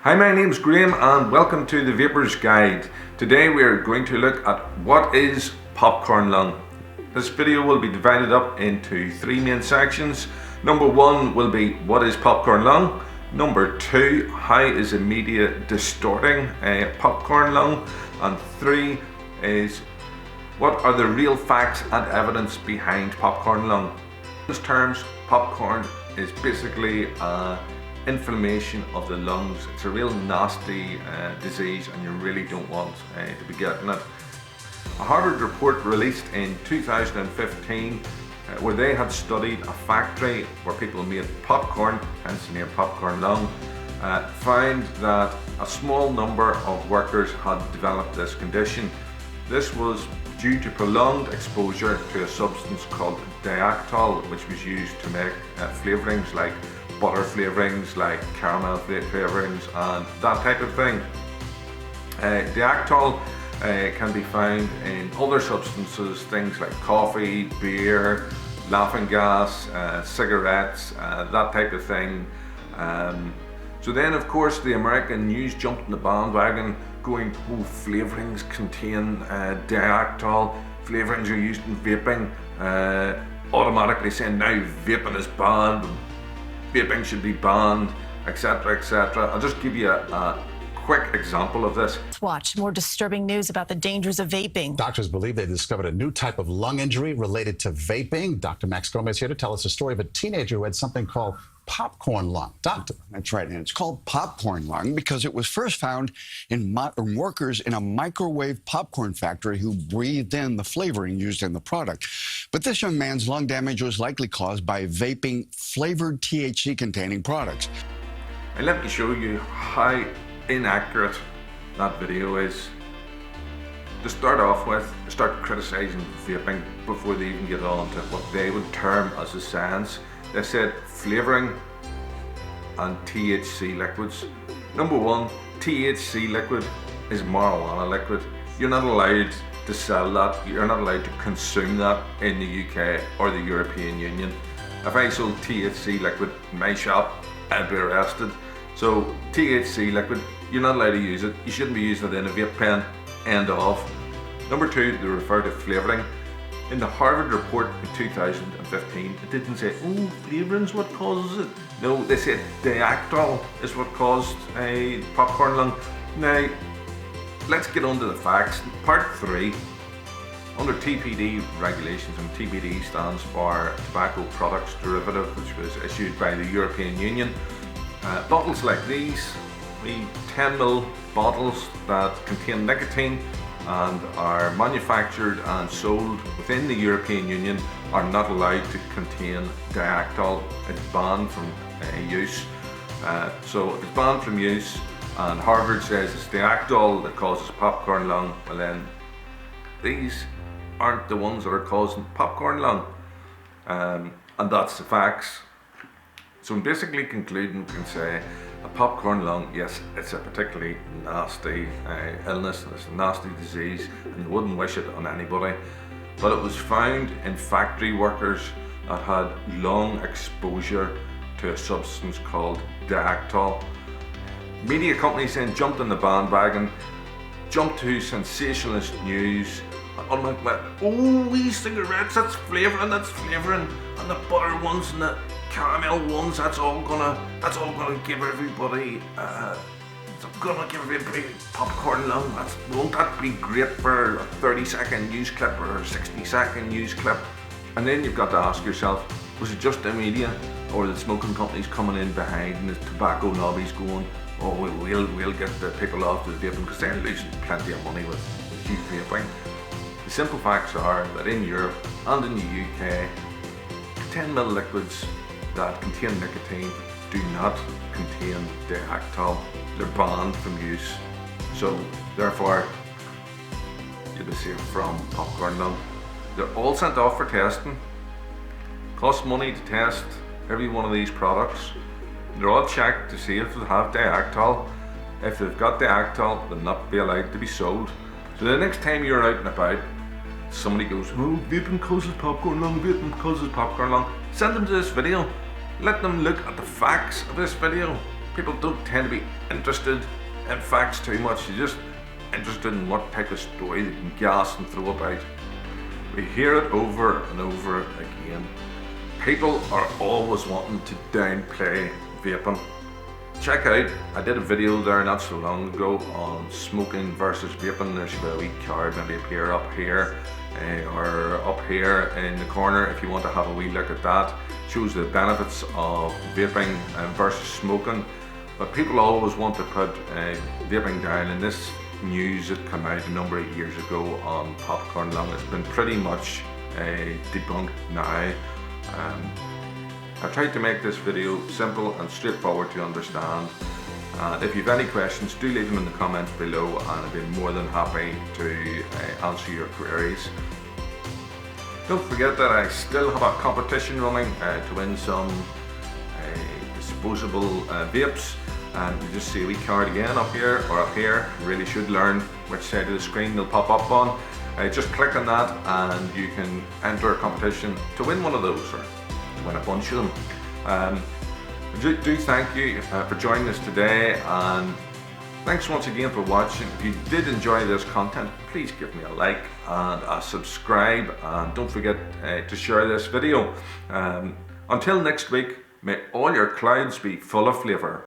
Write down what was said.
Hi, my name's Graham and welcome to the Vapors Guide. Today we are going to look at what is popcorn lung. This video will be divided up into three main sections. Number one will be what is popcorn lung. Number two, how is the media distorting popcorn lung. And three is what are the real facts and evidence behind popcorn lung. In these terms, popcorn is basically inflammation of the lungs. It's a real nasty disease and you really don't want to be getting it. A Harvard report released in 2015 where they had studied a factory where people made popcorn, hence the name popcorn lung, found that a small number of workers had developed this condition. This was due to prolonged exposure to a substance called Diactol, which was used to make flavourings like butter flavourings, like caramel flavourings and that type of thing. Diactol can be found in other substances, things like coffee, beer, laughing gas, cigarettes, that type of thing. So then of course the American news jumped on the bandwagon going, oh, flavourings contain Diactol, flavourings are used in vaping, automatically saying now vaping is banned, vaping should be banned, etc, etc. I'll just give you a quick example of this. Watch more disturbing news about the dangers of vaping. Doctors believe they discovered a new type of lung injury related to vaping. Dr. Max Gomez here to tell us the story of a teenager who had something called popcorn lung. Doctor. That's right, and it's called popcorn lung because it was first found in workers in a microwave popcorn factory who breathed in the flavoring used in the product. But this young man's lung damage was likely caused by vaping flavored THC-containing products. And let me show you how inaccurate that video is. To start off with, start criticising vaping before they even get on to what they would term as a science. They said flavouring and THC liquids. Number one, THC liquid is marijuana liquid. You're not allowed to sell that, you're not allowed to consume that in the UK or the European Union. If I sold THC liquid in my shop, I'd be arrested. So THC liquid, you're not allowed to use it. You shouldn't be using it in a vape pen, end of. Number two, they refer to flavouring. In the Harvard report in 2015, it didn't say, oh, flavouring's what causes it. No, they said Diactol is what caused a popcorn lung. Now, let's get on to the facts. Part 3, under TPD regulations, and TPD stands for Tobacco Products Derivative, which was issued by the European Union. Bottles like these, the 10ml bottles that contain nicotine and are manufactured and sold within the European Union are not allowed to contain Diactol. It's banned from use. So if it's banned from use and Harvard says it's Diactol that causes popcorn lung, well then these aren't the ones that are causing popcorn lung. And that's the facts. So basically concluding, we can say a popcorn lung, yes, it's a particularly nasty illness, it's a nasty disease, and you wouldn't wish it on anybody. But it was found in factory workers that had long exposure to a substance called Diactol. Media companies then jumped on the bandwagon, jumped to sensationalist news, and like, oh, e-cigarettes, that's flavouring, and the butter ones and the caramel ones, that's all gonna give everybody popcorn lung. Won't that be great for a 30-second news clip or a 60-second news clip? And then you've got to ask yourself, was it just the media or the smoking companies coming in behind and the tobacco lobbies going, oh, we'll get the people off the vaping, because they're losing plenty of money with huge vaping. The simple facts are that in Europe and in the UK, 10ml liquids that contain nicotine do not contain Diactol. They're banned from use. So therefore, you'll be safe from popcorn lung. They're all sent off for testing. Costs money to test every one of these products. They're all checked to see if they have Diactol. If they've got Diactol, they'll not be allowed to be sold. So the next time you're out and about, somebody goes, oh, vaping causes popcorn lung, vaping causes popcorn lung. Send them to this video. Let them look at the facts of this video. People don't tend to be interested in facts too much. You're just interested in what type of story they can gas and throw about. We hear it over and over again. People are always wanting to downplay vaping. Check out, I did a video there not so long ago on smoking versus vaping. There should be a wee card maybe appear up here or up here in the corner if you want to have a wee look at that. Shows the benefits of vaping versus smoking. But people always want to put vaping down, and this news that came out a number of years ago on popcorn lung has been pretty much debunked now. I tried to make this video simple and straightforward to understand. If you have any questions, do leave them in the comments below, and I'll be more than happy to answer your queries. Don't forget that I still have a competition running to win some disposable vapes. And you just see a wee card again up here or up here. You really should learn which side of the screen they'll pop up on. Just click on that and you can enter a competition to win one of those, or win a bunch of them. Do thank you for joining us today, and thanks once again for watching. If you did enjoy this content, please give me a like and a subscribe, and don't forget to share this video. Until next week, may all your clouds be full of flavour.